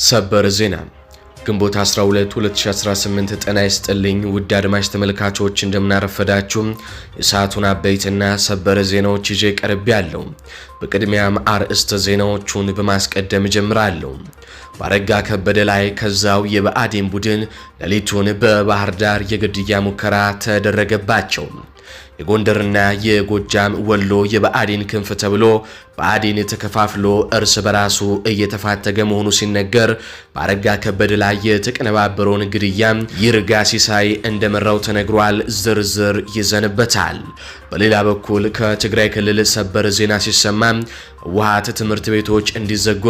ሰበር ዜና ግንቦት 12 2018 ጤና ይስጥልኝ ውድ አድማጭ ተመልካቾች እንደምናረፈዳችሁ የሰዓቱን አበይትና ሰበር ዜናዎች ይዤ ቀርቤያለሁ። በቅድሚያም አርዕስተ ዜናዎቹን በማስቀደም ጀምራለሁ። ባረጋ ከበደ ላይ ከዛው የብአዴን ቡድን ሌሊቱን በባህር ዳር የግድያ ሙከራ ተደረገባቸው። የጎንደርና የጎጃም ወሎ የብአዴን ክንፍ ተብሎ ብአዴን ተከፋፍሎ እርስ በራሱ እየተፋተገ መሆኑ ሲነገር ባረጋ ከበደ ላይ የተቀነባበረውን ግድያ ይርጋ ሲሳይ እንደመራው ተነግሯል። ዝርዝር ይዘንበታል። በሌላ በኩል ከትግራይ ክልል ሰበር ዜና ሲሰማ ህወሓት ትምህርት ቤቶች እንዲዘጉ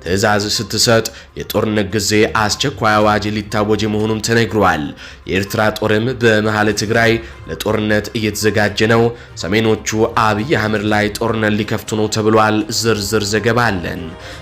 ትዕዛዝ ስትሰጥ የጦርነት ጊዜ አስቸኳይ አዋጅ ሊታወጅ መሆኑም ተነግሯል። የኤርትራ ጦርም በመሃል ትግራይ ለጦርነት እየተዘጋጀ ነው። ሰሜኖቹ አብይ አህመድ ላይ ጦርነት ሊከፍቱ ነው ተብሏል። ዝርዝር ዘገባ አለን።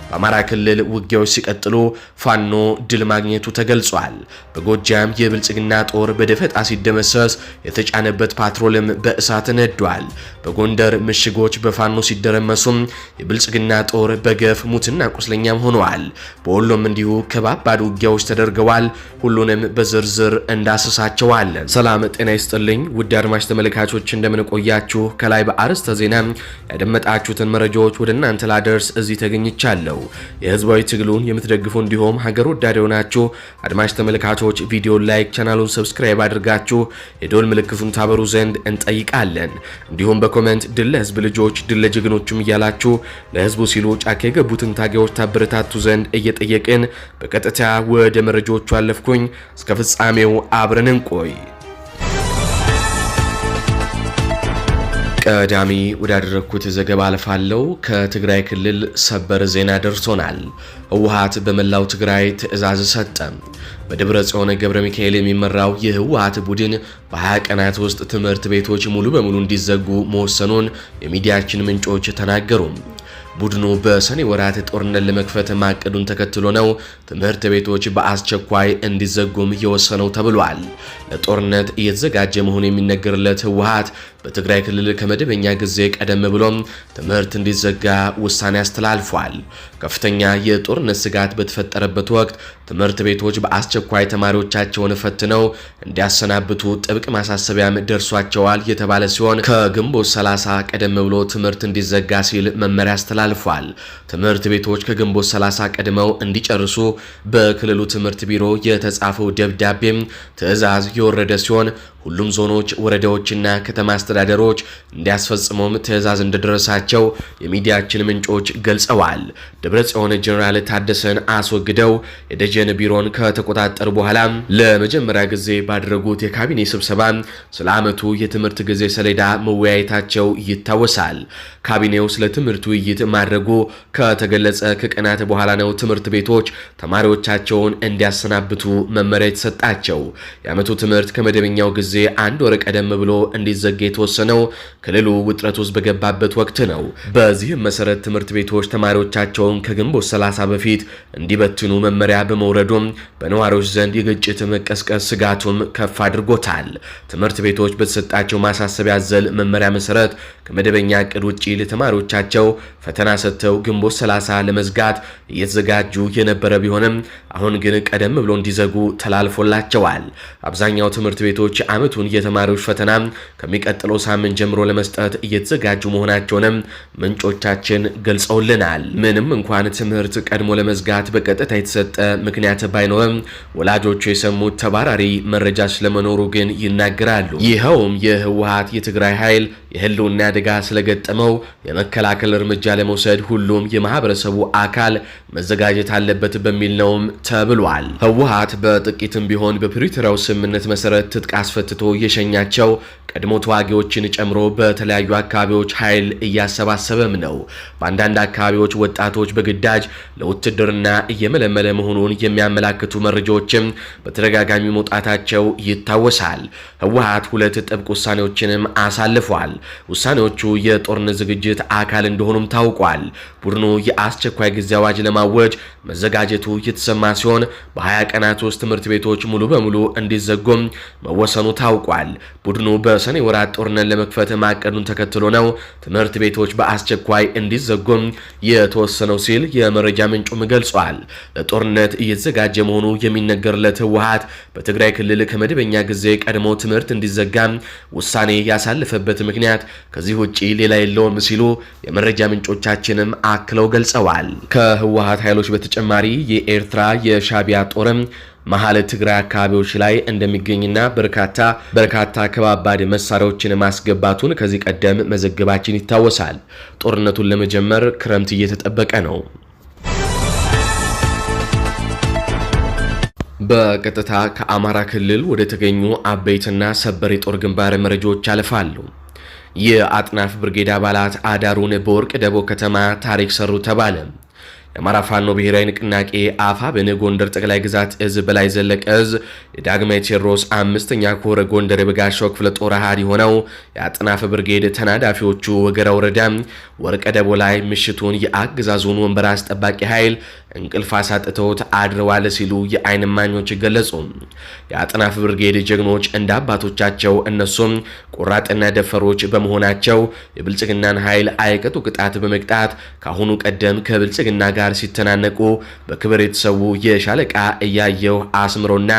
በአማራ ክልል ውጊያዎች ሲቀጥሉ ፋኖ ድል ማግኘቱ ተገልጿል። በጎጃም የብልጽግና ጦር በደፈጣ ሲደመሰስ የተጫነበት ፓትሮልም በእሳት ነዷል። በጎንደር ምሽጎች በፋኖ ሲደረመሱም የብልጽግና ጦር በገፍ ሙትና ቁስለኛም ሆነዋል። በወሎም እንዲሁ ከባባድ ውጊያዎች ተደርገዋል። ሁሉንም በዝርዝር እንዳስሳቸዋለን። ሰላም ጤና ይስጥልኝ ውድ አድማጭ ተመልካቾች እንደምንቆያችሁ ከላይ በአርዕስተ ዜና ያደመጣችሁትን መረጃዎች ወደ እናንተ ላደርስ እዚህ ተገኝቻለሁ። የህዝባዊ ትግሉን የምትደግፉ እንዲሁም ሀገር ወዳድ የሆናችሁ አድማጭ ተመልካቾች ቪዲዮ ላይክ፣ ቻናሉን ሰብስክራይብ አድርጋችሁ የዶል ምልክቱን ታበሩ ዘንድ እንጠይቃለን። እንዲሁም በኮሜንት ድል ለህዝብ ልጆች ድል ለጀግኖቹም እያላችሁ ለህዝቡ ሲሉ ጫካ የገቡትን ታጋዮች ታበረታቱ ዘንድ እየጠየቅን በቀጥታ ወደ መረጃዎቹ አለፍኩኝ። እስከ ፍጻሜው አብረን እንቆይ። ቀዳሚ ወዳደረኩት ዘገባ አልፋለሁ። ከትግራይ ክልል ሰበር ዜና ደርሶናል። ህወሓት በመላው ትግራይ ትዕዛዝ ሰጠ። በደብረ ጽዮን ገብረ ሚካኤል የሚመራው የህወሓት ቡድን በ20 ቀናት ውስጥ ትምህርት ቤቶች ሙሉ በሙሉ እንዲዘጉ መወሰኑን የሚዲያችን ምንጮች ተናገሩ። ቡድኑ በሰኔ ወራት ጦርነት ለመክፈት ማቀዱን ተከትሎ ነው ትምህርት ቤቶች በአስቸኳይ እንዲዘጉም የወሰነው ተብሏል። ለጦርነት እየተዘጋጀ መሆኑ የሚነገርለት ህወሓት በትግራይ ክልል ከመደበኛ ጊዜ ቀደም ብሎም ትምህርት እንዲዘጋ ውሳኔ አስተላልፏል። ከፍተኛ የጦርነት ስጋት በተፈጠረበት ወቅት ትምህርት ቤቶች በአስቸኳይ ተማሪዎቻቸውን ፈትነው እንዲያሰናብቱ ጥብቅ ማሳሰቢያም ደርሷቸዋል የተባለ ሲሆን ከግንቦት 30 ቀደም ብሎ ትምህርት እንዲዘጋ ሲል መመሪያ አስተላልፏል። ትምህርት ቤቶች ከግንቦት 30 ቀድመው እንዲጨርሱ በክልሉ ትምህርት ቢሮ የተጻፈው ደብዳቤም ትዕዛዝ የወረደ ሲሆን ሁሉም ዞኖች፣ ወረዳዎችና ከተማ አስተዳደሮች እንዲያስፈጽሙም ትዕዛዝ እንደደረሳቸው የሚዲያችን ምንጮች ገልጸዋል። ደብረጽዮን ጀነራል ታደሰን አስወግደው የደጀን ቢሮን ከተቆጣጠሩ በኋላ ለመጀመሪያ ጊዜ ባደረጉት የካቢኔ ስብሰባ ስለ ዓመቱ የትምህርት ጊዜ ሰሌዳ መወያየታቸው ይታወሳል። ካቢኔው ስለ ትምህርት ውይይት ማድረጉ ከተገለጸ ከቀናት በኋላ ነው ትምህርት ቤቶች ተማሪዎቻቸውን እንዲያሰናብቱ መመሪያ የተሰጣቸው። የዓመቱ ትምህርት ከመደበኛው ጊዜ አንድ ወር ቀደም ብሎ እንዲዘጋ የተወሰነው ክልሉ ውጥረት ውስጥ በገባበት ወቅት ነው። በዚህም መሰረት ትምህርት ቤቶች ተማሪዎቻቸውን ከግንቦት 30 በፊት እንዲበትኑ መመሪያ በመውረዱም በነዋሪዎች ዘንድ የግጭት መቀስቀስ ስጋቱም ከፍ አድርጎታል። ትምህርት ቤቶች በተሰጣቸው ማሳሰቢያ ያዘለ መመሪያ መሰረት ከመደበኛ እቅድ ውጪ ለተማሪዎቻቸው ፈተና ሰጥተው ግንቦት 30 ለመዝጋት እየተዘጋጁ የነበረ ቢሆንም አሁን ግን ቀደም ብሎ እንዲዘጉ ተላልፎላቸዋል። አብዛኛው ትምህርት ቤቶች ዓመቱን የተማሪዎች ፈተና ከሚቀጥለው ሳምንት ጀምሮ ለመስጠት እየተዘጋጁ መሆናቸውንም ምንጮቻችን ገልጸውልናል። ምንም እንኳን ትምህርት ቀድሞ ለመዝጋት በቀጥታ የተሰጠ ምክንያት ባይኖርም ወላጆቹ የሰሙት ተባራሪ መረጃ ስለመኖሩ ግን ይናገራሉ። ይኸውም የህወሓት የትግራይ ኃይል የህልውና አደጋ ስለገጠመው የመከላከል እርምጃ ለመውሰድ ሁሉም የማህበረሰቡ አካል መዘጋጀት አለበት በሚል ነውም ተብሏል። ህወሓት በጥቂትም ቢሆን በፕሪቶሪያው ስምምነት መሰረት ትጥቅ አስፈትቶ የሸኛቸው ቀድሞ ተዋጊዎችን ጨምሮ በተለያዩ አካባቢዎች ኃይል እያሰባሰበም ነው። በአንዳንድ አካባቢዎች ወጣቶች በግዳጅ ለውትድርና እየመለመለ መሆኑን የሚያመላክቱ መረጃዎችም በተደጋጋሚ መውጣታቸው ይታወሳል። ህወሓት ሁለት ጥብቅ ውሳኔዎችንም አሳልፏል። ውሳኔዎቹ አብዛኛዎቹ የጦርነት ዝግጅት አካል እንደሆኑም ታውቋል። ቡድኑ የአስቸኳይ ጊዜ አዋጅ ለማወጅ መዘጋጀቱ የተሰማ ሲሆን በ20 ቀናት ውስጥ ትምህርት ቤቶች ሙሉ በሙሉ እንዲዘጉም መወሰኑ ታውቋል። ቡድኑ በሰኔ ወራት ጦርነት ለመክፈት ማቀዱን ተከትሎ ነው ትምህርት ቤቶች በአስቸኳይ እንዲዘጉም የተወሰነው ሲል የመረጃ ምንጩም ገልጿል። ለጦርነት እየተዘጋጀ መሆኑ የሚነገርለት ህወሓት በትግራይ ክልል ከመደበኛ ጊዜ ቀድሞ ትምህርት እንዲዘጋ ውሳኔ ያሳለፈበት ምክንያት ከዚህ ውጪ ሌላ የለውም ሲሉ የመረጃ ምንጮቻችንም አክለው ገልጸዋል። ከህወሓት ኃይሎች በተጨማሪ የኤርትራ የሻቢያ ጦርም መሀል ትግራይ አካባቢዎች ላይ እንደሚገኝና በርካታ ከባባድ መሳሪያዎችን ማስገባቱን ከዚህ ቀደም መዘገባችን ይታወሳል። ጦርነቱን ለመጀመር ክረምት እየተጠበቀ ነው። በቀጥታ ከአማራ ክልል ወደ ተገኙ አበይትና ሰበር የጦር ግንባር መረጃዎች አልፋሉ። የአጥናፍ ብርጌድ አባላት አዳሩን በወርቅ ደቦ ከተማ ታሪክ ሰሩ ተባለ። የአማራ ፋኖ ብሔራዊ ንቅናቄ አፋብኃ ጎንደር ጠቅላይ ግዛት እዝ በላይ ዘለቀ እዝ የዳግማዊ ቴዎድሮስ 5ኛ ኮር ጎንደር የበጋሻው ክፍለ ጦር አሃድ የሆነው የአጥናፍ ብርጌድ ተናዳፊዎቹ ወገራ ወረዳ ወርቀ ደቦ ላይ ምሽቱን የአገዛዙን ወንበር አስጠባቂ ኃይል እንቅልፍ አሳጥተውት አድረዋል ሲሉ የዓይን እማኞች ገለጹ። የአጥናፍ ብርጌድ ጀግኖች እንደ አባቶቻቸው እነሱም ቆራጥና ደፈሮች በመሆናቸው የብልጽግናን ኃይል አይቀጡ ቅጣት በመቅጣት ካሁኑ ቀደም ከብልጽግና ጋር ሲተናነቁ በክብር የተሰዉ የሻለቃ እያየው አስምሮና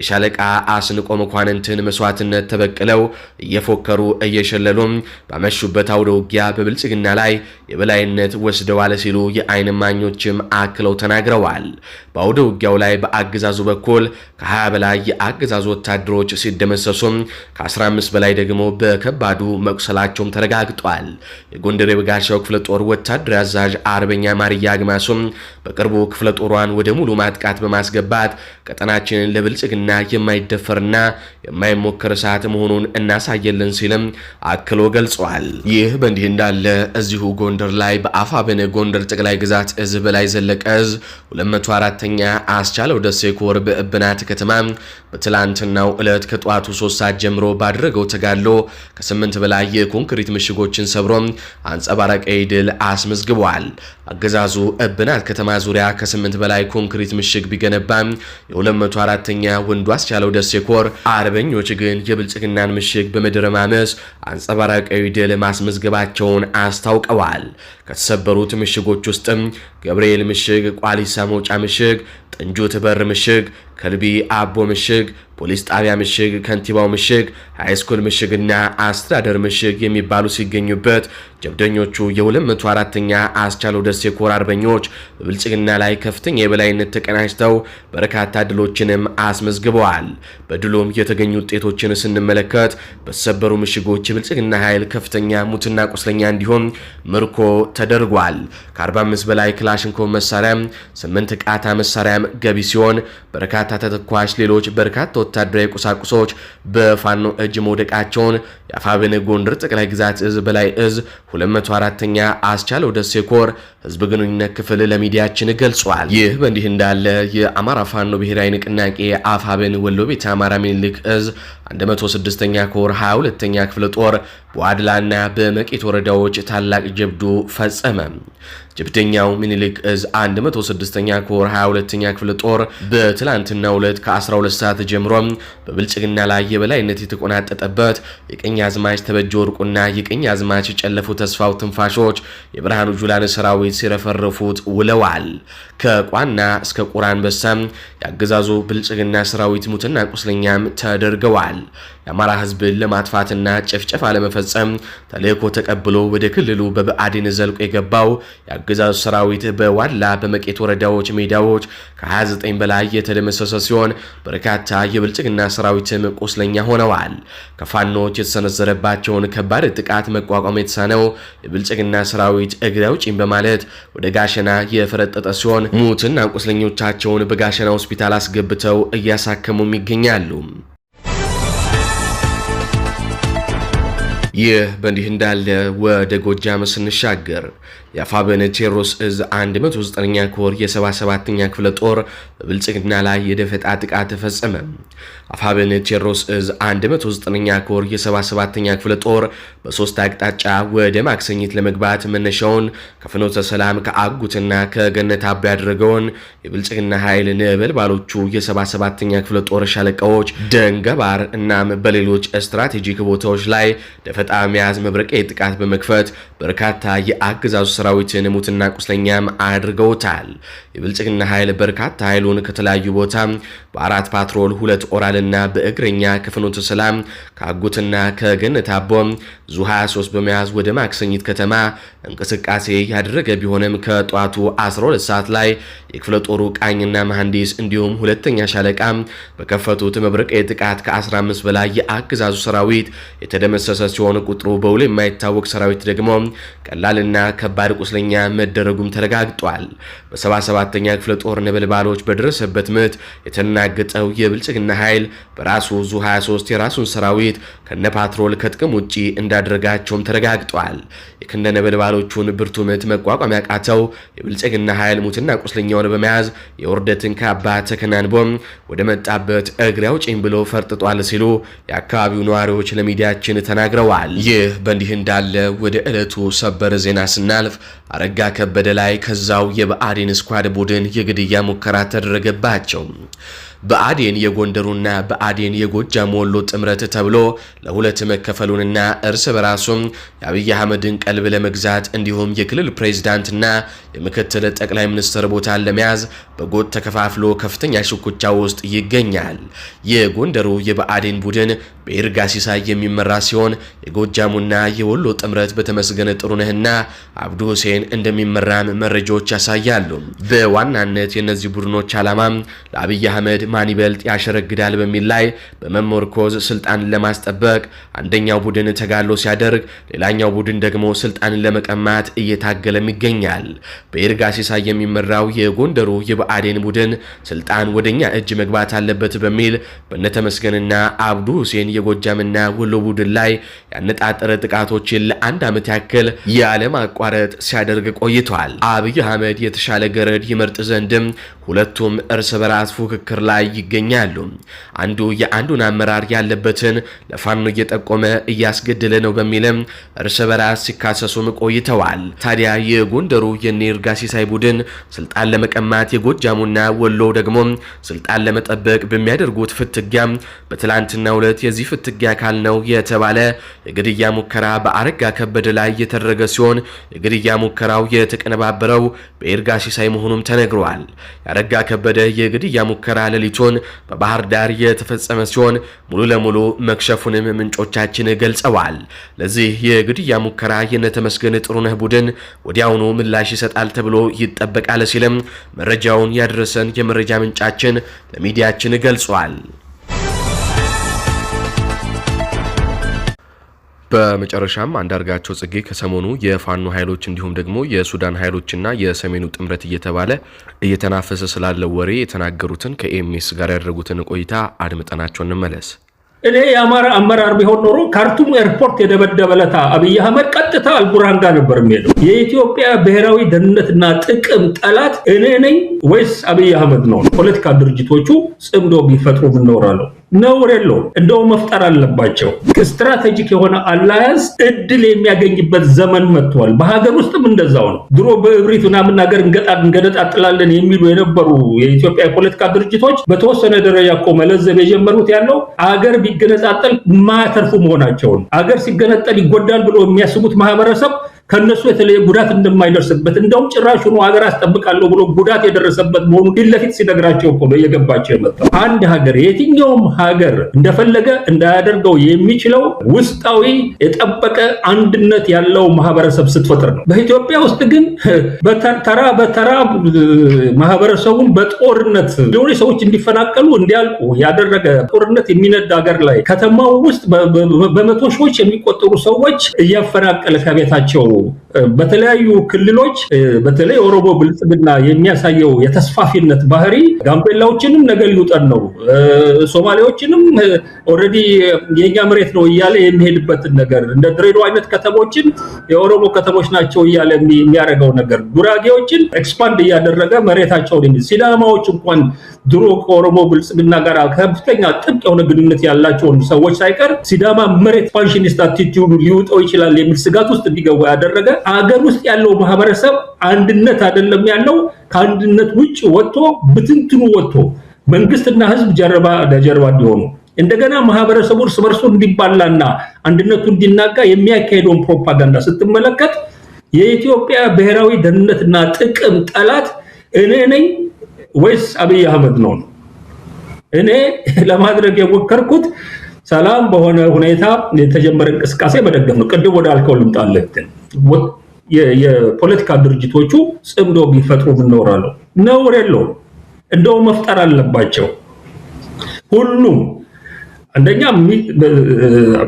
የሻለቃ አስንቆ መኳንንትን መስዋዕትነት ተበቅለው እየፎከሩ እየሸለሉም ባመሹበት አውደ ውጊያ በብልጽግና ላይ የበላይነት ወስደዋል ሲሉ የዓይን እማኞችም አክለው ተናግረዋል። በአውደ ውጊያው ላይ በአገዛዙ በኩል ከ20 በላይ የአገዛዙ ወታደሮች ሲደመሰሱም ከ15 በላይ ደግሞ በከባዱ መቁሰላቸውም ተረጋግጧል። የጎንደር የበጋሻው ክፍለ ጦር ወታደራዊ አዛዥ አርበኛ ማርያ አግማሱም በቅርቡ ክፍለ ጦሯን ወደ ሙሉ ማጥቃት በማስገባት ቀጠናችንን ለብልጽግና የማይደፈርና የማይሞከር ሰዓት መሆኑን እናሳየልን ሲልም አክሎ ገልጿል። ይህ በእንዲህ እንዳለ እዚሁ ጎንደር ላይ በአፋብኃ ጎንደር ጠቅላይ ግዛት እዝ በላይ ዘለቀ እዝ 204ኛ አስቻለው ደሴ ኮር በእብናት ከተማ በትላንትናው ዕለት ከጧቱ 3 ሰዓት ጀምሮ ባደረገው ተጋድሎ ከ8 በላይ የኮንክሪት ምሽጎችን ሰብሮ አንጸባራቂ ድል አስመዝግቧል። አገዛዙ እብናት ከተማ ዙሪያ ከ8 በላይ ኮንክሪት ምሽግ ቢገነባም የ204ኛ ወንዱ አስቻለው ደሴ ኮር አርበኞች ግን የብልጽግናን ምሽግ በመደረማመስ አንጸባራቂ ድል ማስመዝገባቸውን አስታውቀዋል። ከተሰበሩት ምሽጎች ውስጥም ገብርኤል ምሽግ፣ ቋሊሳ መውጫ ምሽግ፣ ጥንጁት በር ምሽግ፣ ከልቢ አቦ ምሽግ፣ ፖሊስ ጣቢያ ምሽግ፣ ከንቲባው ምሽግ፣ ሃይስኩል ምሽግና አስተዳደር ምሽግ የሚባሉ ሲገኙበት ጀብደኞቹ የ204ኛ አስቻለው ደሴ ኮር አርበኞች በብልጽግና ላይ ከፍተኛ የበላይነት ተቀናጅተው በርካታ ድሎችንም አስመዝግበዋል። በድሎም የተገኙ ውጤቶችን ስንመለከት በተሰበሩ ምሽጎች የብልጽግና ኃይል ከፍተኛ ሙትና ቁስለኛ እንዲሆን ምርኮ ተደርጓል። ከ45 በላይ ክላሽንኮቭ መሳሪያ፣ 8 ቃታ መሳሪያም ገቢ ሲሆን በርካታ ተተኳሽ ሌሎች በርካታ ወታደራዊ ቁሳቁሶች በፋኖ እጅ መውደቃቸውን የአፋብኃ ጎንደር ጠቅላይ ግዛት እዝ በላይ እዝ 204ኛ አስቻለው ደሴ ኮር ህዝብ ግንኙነት ክፍል ለሚዲያችን ገልጿል። ይህ በእንዲህ እንዳለ የአማራ ፋኖ ብሔራዊ ንቅናቄ አፋብኃ ወሎ ቤተ አማራ ምኒልክ እዝ 106ኛ ኮር 22ኛ ክፍለ ጦር በዋድላና በመቄት ወረዳዎች ታላቅ ጀብዱ ፈጸመ። ጀብደኛው ምኒልክ እዝ 106ኛ ኮር 22ኛ ክፍለ ጦር በትላንትናው ዕለት ከ12 ሰዓት ጀምሮ በብልጽግና ላይ የበላይነት የተቆናጠጠበት የቀኝ አዝማች ተበጀ ወርቁና የቀኝ አዝማች ጨለፉ ተስፋው ትንፋሾች የብርሃኑ ጁላን ሰራዊት ሲረፈረፉት ውለዋል። ከቋና እስከ ቁራ አንበሳም ያገዛዙ ብልጽግና ሰራዊት ሙትና ቁስለኛም ተደርገዋል። የአማራ ህዝብን ለማጥፋትና ጭፍጨፋ ለመፈጸም ተልእኮ ተቀብሎ ወደ ክልሉ በብአዴን ዘልቆ የገባው የአገዛዙ ሰራዊት በዋላ በመቄት ወረዳዎች ሜዳዎች ከ29 በላይ የተደመሰሰ ሲሆን በርካታ የብልጽግና ሰራዊትም ቁስለኛ ሆነዋል። ከፋኖች የተሰነዘረባቸውን ከባድ ጥቃት መቋቋም የተሳነው የብልጽግና ሰራዊት እግሬ አውጪኝ በማለት ወደ ጋሸና የፈረጠጠ ሲሆን ሙትና ቁስለኞቻቸውን በጋሸና ሆስፒታል አስገብተው እያሳከሙም ይገኛሉ። ይህ በእንዲህ እንዳለ ወደ ጎጃም ስንሻገር የአፋብኃኝ ቴዎድሮስ እዝ 109ኛ ኮር የ77ኛ ክፍለ ጦር በብልጽግና ላይ የደፈጣ ጥቃት ተፈጸመ። አፋብኃኝ ቴዎድሮስ እዝ 109ኛ ኮር የ77ኛ ክፍለ ጦር በሶስት አቅጣጫ ወደ ማክሰኝት ለመግባት መነሻውን ከፍኖተ ሰላም ከአጉትና ከገነት አባ ያደረገውን የብልጽግና ኃይል ነበልባሎቹ የ77ኛ ክፍለ ጦር ሻለቃዎች ደንገባር እናም በሌሎች ስትራቴጂክ ቦታዎች ላይ ደፈጣ መያዝ መብረቂያ ጥቃት በመክፈት በርካታ የአገዛዙ ሰራዊትን ሙትና ቁስለኛም አድርገውታል። የብልጽግና ኃይል በርካታ ኃይሉን ከተለያዩ ቦታ በአራት ፓትሮል 2 ኦራልና በእግረኛ ከፍኖተ ሰላም ከአጉትና ከገነት አቦ ዙ 23 በመያዝ ወደ ማክሰኝት ከተማ እንቅስቃሴ ያደረገ ቢሆንም ከጧቱ 12 ሰዓት ላይ የክፍለ ጦሩ ቃኝና መሐንዲስ እንዲሁም ሁለተኛ ሻለቃ በከፈቱት መብረቂያ ጥቃት ከ15 በላይ የአገዛዙ ሰራዊት የተደመሰሰ ሲሆን ቁጥሩ በውል የማይታወቅ ሰራዊት ደግሞ ቀላልና ከባድ ቁስለኛ መደረጉም ተረጋግጧል። በ77ኛ ክፍለ ጦር ነበልባሎች በደረሰበት ምት የተናገጠው የብልጽግና ኃይል በራሱ ዙ 23 የራሱን ሰራዊት ከነፓትሮል ከጥቅም ውጪ እንዳደረጋቸውም ተረጋግጧል። የክንደ ነበልባሎቹን ብርቱ ምት መቋቋም ያቃተው የብልጽግና ኃይል ሙትና ቁስለኛውን በመያዝ የውርደትን ካባ ተከናንቦ ወደ መጣበት እግሬ አውጪኝ ብሎ ፈርጥጧል ሲሉ የአካባቢው ነዋሪዎች ለሚዲያችን ተናግረዋል። ይህ በእንዲህ እንዳለ ወደ ዕለቱ ሰበር ዜና ስናልፍ አረጋ ከበደ ላይ ከዛው የብአዴን ስኳድ ቡድን የግድያ ሙከራ ተደረገባቸው። ብአዴን የጎንደሩና ብአዴን የጎጃም ወሎ ጥምረት ተብሎ ለሁለት መከፈሉንና እርስ በራሱም የአብይ አህመድን ቀልብ ለመግዛት እንዲሁም የክልል ፕሬዝዳንትና የምክትል ጠቅላይ ሚኒስትር ቦታን ለመያዝ በጎጥ ተከፋፍሎ ከፍተኛ ሽኩቻ ውስጥ ይገኛል። የጎንደሩ የብአዴን ቡድን በይርጋ ሲሳይ የሚመራ ሲሆን የጎጃሙና የወሎ ጥምረት በተመስገነ ጥሩነህና አብዱ ሁሴን እንደሚመራም መረጃዎች ያሳያሉ። በዋናነት የነዚህ ቡድኖች ዓላማ ለአብይ አህመድ ማን ይበልጥ ያሸረግዳል በሚል ላይ በመመርኮዝ ስልጣን ለማስጠበቅ አንደኛው ቡድን ተጋድሎ ሲያደርግ፣ ሌላኛው ቡድን ደግሞ ስልጣንን ለመቀማት እየታገለም ይገኛል። በይርጋ ሲሳይ የሚመራው የጎንደሩ የብአዴን ቡድን ስልጣን ወደኛ እጅ መግባት አለበት በሚል በነተመስገንና አብዱ ሁሴን የጎጃምና ወሎ ቡድን ላይ ያነጣጠረ ጥቃቶችን ለአንድ ዓመት ያክል ያለ ማቋረጥ ሲያደርግ ቆይቷል። አብይ አህመድ የተሻለ ገረድ ይመርጥ ዘንድም ሁለቱም እርስ በራስ ፉክክር ላይ ይገኛሉ። አንዱ የአንዱን አመራር ያለበትን ለፋኖ እየጠቆመ እያስገደለ ነው በሚልም እርስ በራስ ሲካሰሱም ቆይተዋል። ታዲያ የጎንደሩ የይርጋ ሲሳይ ቡድን ስልጣን ለመቀማት የጎጃሙና ወሎ ደግሞ ስልጣን ለመጠበቅ በሚያደርጉት ፍትጊያ በትላንትናው ዕለት የዚህ ፍትጊያ አካል ነው የተባለ የግድያ ሙከራ በአረጋ ከበደ ላይ የተደረገ ሲሆን የግድያ ሙከራው የተቀነባበረው በይርጋ ሲሳይ መሆኑም ተነግሯል። የአረጋ ከበደ የግድያ ሙከራ ሌሊቱን በባህር ዳር የተፈጸመ ሲሆን ሙሉ ለሙሉ መክሸፉንም ምንጮቻችን ገልጸዋል። ለዚህ የግድያ ሙከራ የነተመስገን ጥሩነህ ቡድን ወዲያውኑ ምላሽ ይሰጣል ተብሎ ይጠበቃል ሲልም መረጃውን ያደረሰን የመረጃ ምንጫችን ለሚዲያችን ገልጿል። በመጨረሻም አንዳርጋቸው ጽጌ ከሰሞኑ የፋኖ ኃይሎች እንዲሁም ደግሞ የሱዳን ኃይሎችና የሰሜኑ ጥምረት እየተባለ እየተናፈሰ ስላለው ወሬ የተናገሩትን ከኤምኤስ ጋር ያደረጉትን ቆይታ አድምጠናቸው እንመለስ። እኔ የአማራ አመራር ቢሆን ኖሮ ካርቱም ኤርፖርት የደበደበለታ አብይ አህመድ ቀጥታ አልቡርሃን ጋር ነበር የሚሄደው። የኢትዮጵያ ብሔራዊ ደህንነትና ጥቅም ጠላት እኔ ነኝ ወይስ አብይ አህመድ ነው? ፖለቲካ ድርጅቶቹ ጽምዶ ቢፈጥሩ ምንኖራለሁ ነውር የለውም። እንደው መፍጠር አለባቸው። ስትራቴጂክ የሆነ አላያንስ እድል የሚያገኝበት ዘመን መጥቷል። በሀገር ውስጥም እንደዛው ነው። ድሮ በእብሪት ምናምን ነገር እንገነጣጥላለን የሚሉ የነበሩ የኢትዮጵያ የፖለቲካ ድርጅቶች በተወሰነ ደረጃ እኮ መለዘብ የጀመሩት ያለው አገር ቢገነጣጠል ማያተርፉ መሆናቸውን፣ አገር ሲገነጠል ይጎዳል ብሎ የሚያስቡት ማህበረሰብ ከነሱ የተለየ ጉዳት እንደማይደርስበት እንደውም ጭራሽ ሆኖ ሀገር አስጠብቃለሁ ብሎ ጉዳት የደረሰበት መሆኑ ፊት ሲነግራቸው እኮ ነው እየገባቸው የመጣው። አንድ ሀገር የትኛውም ሀገር እንደፈለገ እንዳያደርገው የሚችለው ውስጣዊ የጠበቀ አንድነት ያለው ማህበረሰብ ስትፈጥር ነው። በኢትዮጵያ ውስጥ ግን በተራ ማህበረሰቡን በጦርነት ሌሎች ሰዎች እንዲፈናቀሉ እንዲያልቁ ያደረገ ጦርነት የሚነዳ ሀገር ላይ ከተማው ውስጥ በመቶ ሺዎች የሚቆጠሩ ሰዎች እያፈናቀለ ከቤታቸው በተለያዩ ክልሎች በተለይ ኦሮሞ ብልጽግና የሚያሳየው የተስፋፊነት ባህሪ ጋምቤላዎችንም ነገ ሊውጠን ነው፣ ሶማሌዎችንም ኦሬዲ የኛ መሬት ነው እያለ የሚሄድበትን ነገር እንደ ድሬዳዋ አይነት ከተሞችን የኦሮሞ ከተሞች ናቸው እያለ የሚያደርገው ነገር ጉራጌዎችን ኤክስፓንድ እያደረገ መሬታቸውን ሲዳማዎች እንኳን ድሮ ከኦሮሞ ብልጽግና ጋር ከፍተኛ ጥብቅ የሆነ ግንኙነት ያላቸውን ሰዎች ሳይቀር ሲዳማ መሬት ፋንክሽኒስት አቲቲዩድ ሊውጠው ይችላል የሚል ስጋት ውስጥ እንዲገቡ ያደረገ አገር ውስጥ ያለው ማህበረሰብ አንድነት አይደለም ያለው ከአንድነት ውጭ ወጥቶ ብትንትኑ ወጥቶ መንግስትና ህዝብ ጀርባ ለጀርባ እንዲሆኑ እንደገና ማህበረሰቡ እርስ በርሱ እንዲባላና አንድነቱ እንዲናጋ የሚያካሄደውን ፕሮፓጋንዳ ስትመለከት የኢትዮጵያ ብሔራዊ ደህንነትና ጥቅም ጠላት እኔ ነኝ ወይስ አብይ አህመድ ነው? እኔ ለማድረግ የሞከርኩት ሰላም በሆነ ሁኔታ የተጀመረ እንቅስቃሴ መደገፍ ነው። ቅድም ወደ አልከው ልምጣለህ። የፖለቲካ ድርጅቶቹ ጽምዶ ቢፈጥሩ ምን ኖራለው? ነውር የለውም። እንደው መፍጠር አለባቸው ሁሉም አንደኛ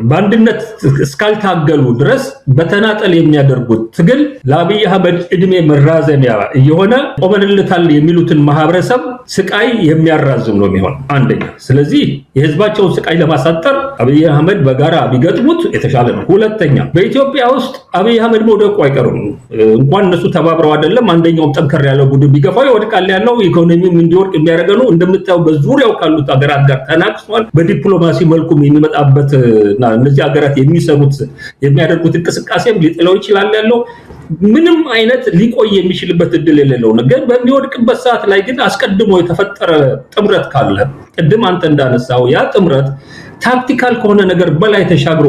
በአንድነት እስካልታገሉ ድረስ በተናጠል የሚያደርጉት ትግል ለአብይ አህመድ እድሜ መራዘሚያ እየሆነ ቆመንልታል የሚሉትን ማህበረሰብ ስቃይ የሚያራዝም ነው የሚሆን አንደኛ። ስለዚህ የህዝባቸውን ስቃይ ለማሳጠር አብይ አህመድ በጋራ ቢገጥሙት የተሻለ ነው። ሁለተኛ በኢትዮጵያ ውስጥ አብይ አህመድ መውደቁ አይቀርም። እንኳን እነሱ ተባብረው አይደለም አንደኛውም ጠንከር ያለው ቡድን ቢገፋው ይወድቃል ያለው ኢኮኖሚውም እንዲወድቅ የሚያደርገው ነው። እንደምታየው በዙሪያው ካሉት ሀገራት ጋር ተናቅሷል። በዲፕሎማሲ መልኩም የሚመጣበት እና እነዚህ ሀገራት የሚያደርጉት እንቅስቃሴም ሊጥለው ይችላል ያለው ምንም አይነት ሊቆይ የሚችልበት እድል የሌለው ነገር በሚወድቅበት ሰዓት ላይ ግን አስቀድሞ የተፈጠረ ጥምረት ካለ ቅድም አንተ እንዳነሳው ያ ጥምረት ታክቲካል ከሆነ ነገር በላይ ተሻግሮ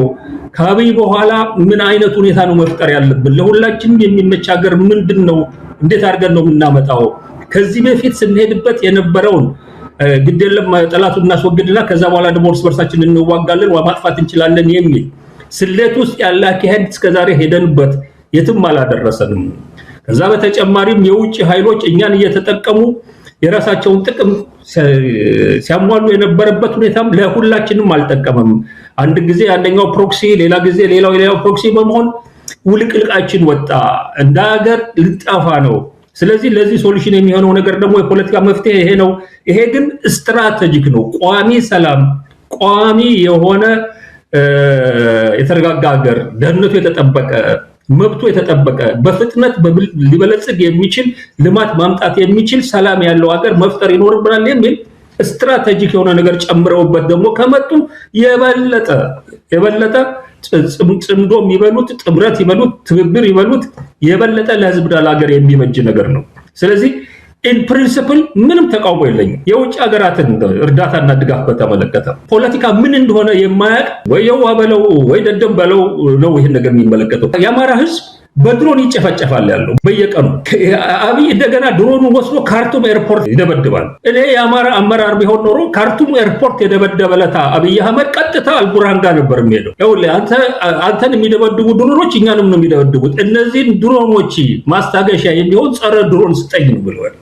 ከአብይ በኋላ ምን አይነት ሁኔታ ነው መፍጠር ያለብን? ለሁላችንም የሚመች ሀገር ምንድነው? እንዴት አድርገን ነው የምናመጣው? ከዚህ በፊት ስንሄድበት የነበረውን ግዴለም ጠላቱን እናስወግድና ከዛ በኋላ ደግሞ እርስ በርሳችን እንዋጋለን ማጥፋት እንችላለን የሚል ስሌት ውስጥ ያለ አካሄድ እስከዛሬ ሄደንበት የትም አላደረሰንም። ከዛ በተጨማሪም የውጭ ኃይሎች እኛን እየተጠቀሙ የራሳቸውን ጥቅም ሲያሟሉ የነበረበት ሁኔታም ለሁላችንም አልጠቀመም። አንድ ጊዜ አንደኛው ፕሮክሲ ሌላ ጊዜ ሌላው ፕሮክሲ በመሆን ውልቅልቃችን ወጣ። እንደ ሀገር ልጣፋ ነው። ስለዚህ ለዚህ ሶሉሽን የሚሆነው ነገር ደግሞ የፖለቲካ መፍትሄ ይሄ ነው። ይሄ ግን ስትራቴጂክ ነው። ቋሚ ሰላም፣ ቋሚ የሆነ የተረጋጋ ሀገር፣ ደህንነቱ የተጠበቀ፣ መብቱ የተጠበቀ፣ በፍጥነት ሊበለጽግ የሚችል ልማት ማምጣት የሚችል ሰላም ያለው ሀገር መፍጠር ይኖርብናል የሚል ስትራቴጂክ የሆነ ነገር ጨምረውበት ደግሞ ከመጡ የበለጠ ጽምዶም ይበሉት ጥምረት ይበሉት ትብብር ይበሉት የበለጠ ለህዝብ ዳላገር የሚመጅ ነገር ነው። ስለዚህ ኢን ፕሪንሲፕል ምንም ተቃውሞ የለኝም። የውጭ ሀገራትን እርዳታና ድጋፍ በተመለከተ ፖለቲካ ምን እንደሆነ የማያውቅ ወይ የዋ በለው ወይ ደደም በለው ነው ይሄን ነገር የሚመለከተው። የአማራ ህዝብ በድሮን ይጨፈጨፋል ያለው በየቀኑ አብይ እንደገና ድሮኑን ወስዶ ካርቱም ኤርፖርት ይደበድባል። እኔ የአማራ አመራር ቢሆን ኖሮ ካርቱም ኤርፖርት የደበደበለታ አብይ አህመድ ቀጥታ አልቡርሃን ጋር ነበር የሚሄደው። ይኸውልህ አንተን የሚደበድቡ ድሮኖች እኛንም ነው የሚደበድቡት። እነዚህን ድሮኖች ማስታገሻ የሚሆን ጸረ ድሮን ስጠኝ ነው ብለዋል።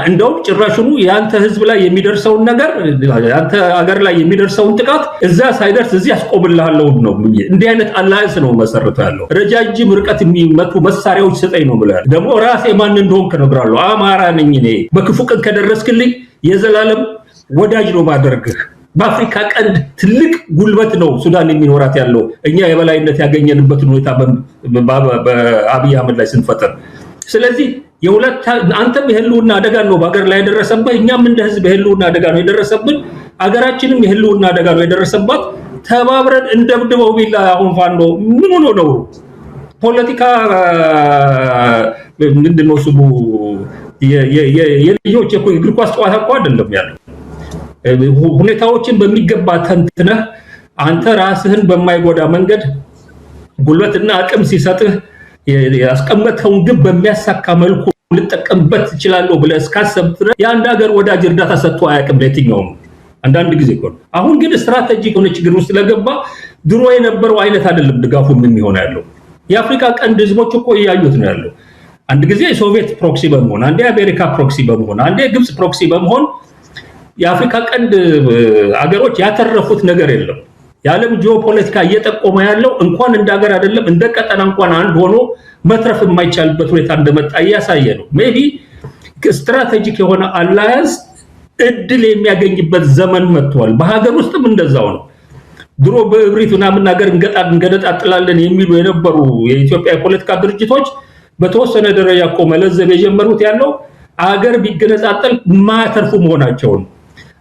እንደውም ጭራሽኑ የአንተ ህዝብ ላይ የሚደርሰውን ነገር አንተ አገር ላይ የሚደርሰውን ጥቃት እዛ ሳይደርስ እዚህ አስቆምልሃለሁ ነው። እንዲህ አይነት አላያንስ ነው መሰረቱ ያለው። ረጃጅም ርቀት የሚመቱ መሳሪያዎች ስጠኝ ነው ብለዋል። ደግሞ ራሴ ማን እንደሆንክ እነግርሃለሁ። አማራ ነኝ እኔ። በክፉ ቀን ከደረስክልኝ የዘላለም ወዳጅ ነው ማደርግህ። በአፍሪካ ቀንድ ትልቅ ጉልበት ነው ሱዳን የሚኖራት ያለው እኛ የበላይነት ያገኘንበትን ሁኔታ በአብይ አህመድ ላይ ስንፈጠር። ስለዚህ አንተም የህልውና አደጋ ነው በአገር ላይ የደረሰበት፣ እኛም እንደ ህዝብ የህልውና አደጋ ነው የደረሰብን፣ አገራችንም የህልውና አደጋ ነው የደረሰባት። ተባብረን እንደብድበው ቢላ አሁን ፋኖ ምን ሆኖ ነው ፖለቲካ ምንድነው ስሙ የልጆች እግር ኳስ ጨዋታ እኮ አይደለም ያለው። ሁኔታዎችን በሚገባ ተንትነህ አንተ ራስህን በማይጎዳ መንገድ ጉልበትና አቅም ሲሰጥህ ያስቀመጥከውን ግብ በሚያሳካ መልኩ ልጠቀምበት እችላለሁ ብለህ እስካሰብክ ድረስ የአንድ ሀገር ወዳጅ እርዳታ ሰጥቶ አያውቅም ለየትኛውም። አንዳንድ ጊዜ እኮ አሁን ግን ስትራቴጂክ የሆነ ችግር ውስጥ ለገባ ድሮ የነበረው አይነት አይደለም ድጋፉ የሚሆነው ያለው። የአፍሪካ ቀንድ ህዝቦች እኮ እያዩት ነው ያለው። አንድ ጊዜ ሶቪየት ፕሮክሲ በመሆን አንዴ አሜሪካ ፕሮክሲ በመሆን አንዴ ግብጽ ፕሮክሲ በመሆን የአፍሪካ ቀንድ አገሮች ያተረፉት ነገር የለም። የዓለም ጂኦፖለቲካ እየጠቆመ ያለው እንኳን እንደ ሀገር አይደለም እንደ ቀጠና እንኳን አንድ ሆኖ መትረፍ የማይቻልበት ሁኔታ እንደመጣ እያሳየ ነው። ሜቢ ስትራቴጂክ የሆነ አላያንስ እድል የሚያገኝበት ዘመን መጥቷል። በሀገር ውስጥም እንደዛው ነው። ድሮ በእብሪት ምናምን ነገር እንገነጣጥላለን የሚሉ የነበሩ የኢትዮጵያ የፖለቲካ ድርጅቶች በተወሰነ ደረጃ እኮ መለዘብ የጀመሩት ያለው አገር ቢገነጣጠል ማያተርፉ መሆናቸውን፣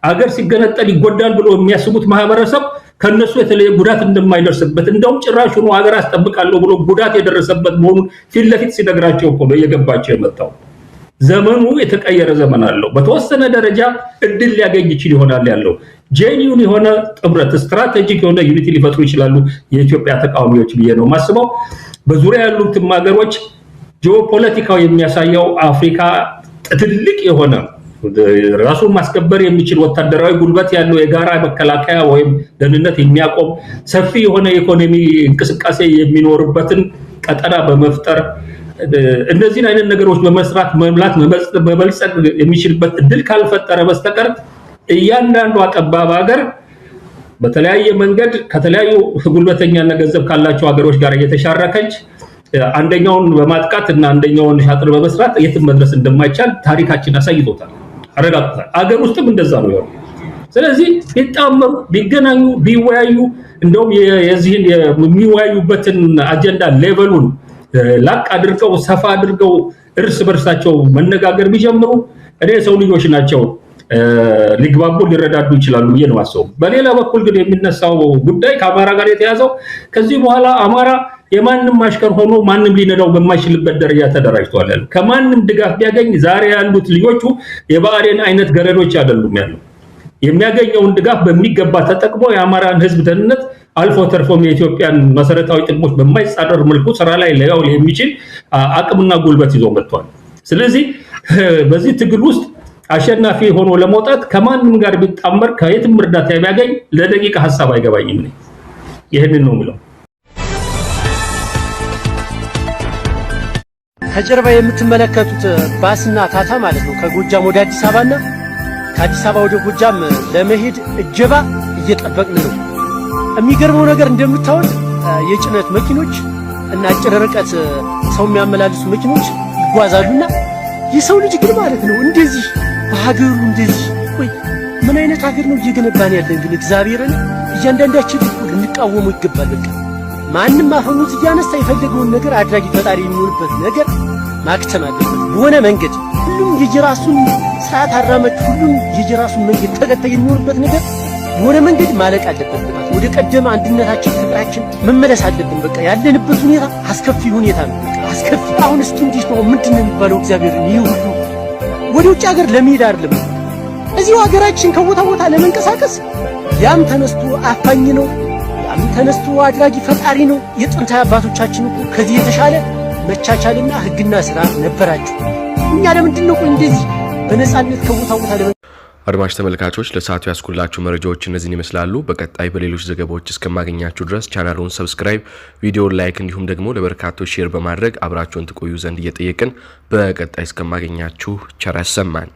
አገር ሲገነጠል ይጎዳል ብሎ የሚያስቡት ማህበረሰብ ከነሱ የተለየ ጉዳት እንደማይደርስበት እንደውም ጭራሽ ሆኖ ሀገር አስጠብቃለሁ ብሎ ጉዳት የደረሰበት መሆኑን ፊት ለፊት ሲነግራቸው እኮ ነው እየገባቸው የመጣው። ዘመኑ የተቀየረ ዘመን አለው። በተወሰነ ደረጃ እድል ሊያገኝ ይችል ይሆናል ያለው ጄኒውን የሆነ ጥምረት ስትራቴጂክ የሆነ ዩኒቲ ሊፈጥሩ ይችላሉ የኢትዮጵያ ተቃዋሚዎች ብዬ ነው ማስበው። በዙሪያ ያሉትም ሀገሮች ጂኦፖለቲካው የሚያሳየው አፍሪካ ትልቅ የሆነ ራሱን ማስከበር የሚችል ወታደራዊ ጉልበት ያለው የጋራ መከላከያ ወይም ደህንነት የሚያቆም ሰፊ የሆነ ኢኮኖሚ እንቅስቃሴ የሚኖርበትን ቀጠና በመፍጠር እነዚህን አይነት ነገሮች በመስራት መምላት መበልጸግ የሚችልበት እድል ካልፈጠረ በስተቀር እያንዳንዱ ጠባብ ሀገር በተለያየ መንገድ ከተለያዩ ጉልበተኛና ገንዘብ ካላቸው ሀገሮች ጋር እየተሻረከች አንደኛውን በማጥቃት እና አንደኛውን ሻጥር በመስራት የትም መድረስ እንደማይቻል ታሪካችን አሳይቶታል፣ አረጋግጧል። ሀገር ውስጥም እንደዛ ነው ያለው። ስለዚህ ቢጣመሩ ቢገናኙ ቢወያዩ እንደውም የዚህን የሚወያዩበትን አጀንዳ ሌቨሉን ላቅ አድርገው ሰፋ አድርገው እርስ በርሳቸው መነጋገር ቢጀምሩ እኔ ሰው ልጆች ናቸው ሊግባቡ ሊረዳዱ ይችላሉ ብዬ ነው ማሰው። በሌላ በኩል ግን የሚነሳው ጉዳይ ከአማራ ጋር የተያዘው ከዚህ በኋላ አማራ የማንም አሽከር ሆኖ ማንም ሊነዳው በማይችልበት ደረጃ ተደራጅቷል። ከማንም ድጋፍ ቢያገኝ ዛሬ ያሉት ልጆቹ የባዕዴን አይነት ገረዶች አይደሉም ያለው። የሚያገኘውን ድጋፍ በሚገባ ተጠቅሞ የአማራን ህዝብ ደህንነት አልፎ ተርፎም የኢትዮጵያን መሰረታዊ ጥቅሞች በማይጻረር መልኩ ስራ ላይ ሊያውል የሚችል አቅምና ጉልበት ይዞ መጥቷል። ስለዚህ በዚህ ትግል ውስጥ አሸናፊ ሆኖ ለመውጣት ከማንም ጋር ቢጣመር ከየትም እርዳታ ቢያገኝ ለደቂቃ ሐሳብ አይገባኝም ነው። ይሄንን ነው የምለው። ከጀርባ የምትመለከቱት ባስና ታታ ማለት ነው ከጎጃም ወደ አዲስ አበባና ከአዲስ አበባ ወደ ጎጃም ለመሄድ እጀባ እየጠበቅን ነው። የሚገርመው ነገር እንደምታዩት የጭነት መኪኖች እና አጭር ርቀት ሰው የሚያመላልሱ መኪኖች ይጓዛሉና የሰው ልጅ ግን ማለት ነው እንደዚህ በሀገሩ እንደዚህ ወይ ምን አይነት ሀገር ነው እየገነባን ያለን? ግን እግዚአብሔርን እያንዳንዳችን ልንቃወሙ ይገባል። በቃ ማንም አፈሙት እያነሳ የፈለገውን ነገር አድራጊ ፈጣሪ የሚሆንበት ነገር ማክተም አለበት በሆነ መንገድ። ሁሉም የየራሱን ሰዓት አራመድ፣ ሁሉም የየራሱን መንገድ ተከታይ የሚሆንበት ነገር በሆነ መንገድ ማለቅ አለበት። ወደ ቀደመ አንድነታችን ፍቅራችን መመለስ አለብን። በቃ ያለንበት ሁኔታ አስከፊ ሁኔታ ነው። አስከፊ አሁን እስኪ እንዴት ነው ምንድነው የሚባለው? እግዚአብሔርን ይህ ሁሉ ወደ ውጭ ሀገር ለመሄድ አይደለም እዚሁ ሀገራችን ከቦታ ቦታ ለመንቀሳቀስ ያም ተነስቶ አፋኝ ነው፣ ያም ተነስቶ አድራጊ ፈጣሪ ነው። የጥንት አባቶቻችን እኮ ከዚህ የተሻለ መቻቻልና ሕግና ስርዓት ነበራቸው። እኛ ለምንድን ነው እንደዚህ በነፃነት ከቦታ ቦታ አድማጭ ተመልካቾች ለሰዓቱ ያስኩላችሁ መረጃዎች እነዚህን ይመስላሉ። በቀጣይ በሌሎች ዘገባዎች እስከማገኛችሁ ድረስ ቻናሉን ሰብስክራይብ፣ ቪዲዮውን ላይክ እንዲሁም ደግሞ ለበርካቶች ሼር በማድረግ አብራችሁን ትቆዩ ዘንድ እየጠየቅን በቀጣይ እስከማገኛችሁ ቸር ያሰማን።